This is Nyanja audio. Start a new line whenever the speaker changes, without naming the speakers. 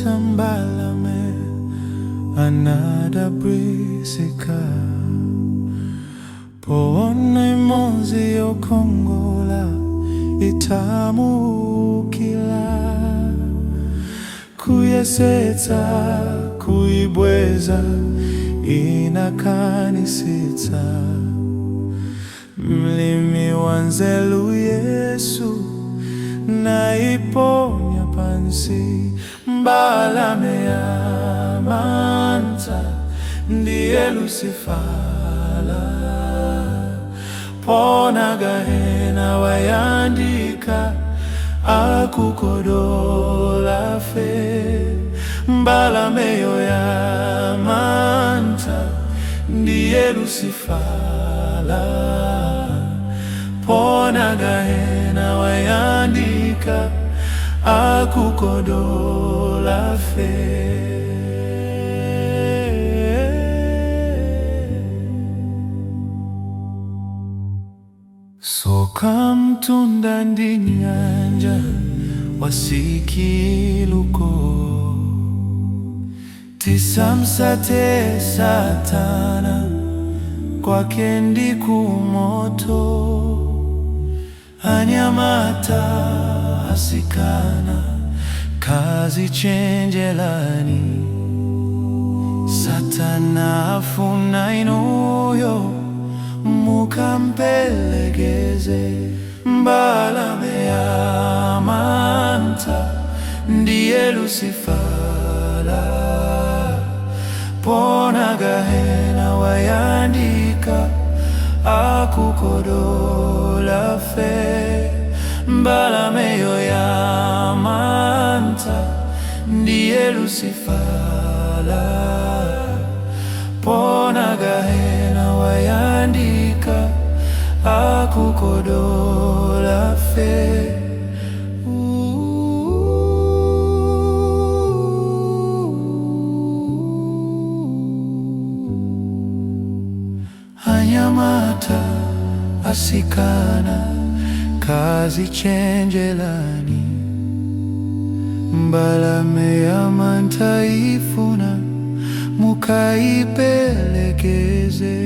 Mbalame anadabwisika poona imodzi yokongola itamukila, kuyesetsa kuibweza inakanisitsa. Mlimi wa nzeru Yesu naiponya pansi. Mbalame ya Mantha ndiye Lucifala, pona gahena wayandika akukodola fe. Mbalame yo ya Mantha ndiye Lucifala, pona gahena wayandika akukodola fe. Soka mtunda ndi nyanja wasikiluko, tisamsate Satana kwake ndi kumoto. Anyamata asikana kazi chenjelani, Satana afuna inuyo mukampelegeze. Mbalame ya Mantha ndiye Lucifala, pona gahena wayandika akukodola fe. Mbalame yo ya Mantha ndiye Lucifala, pona gahena wayandika akukodola fe. Anyamata asikana kazi chenjelani, Mbalame ya Mantha ifuna mukaipelekeze.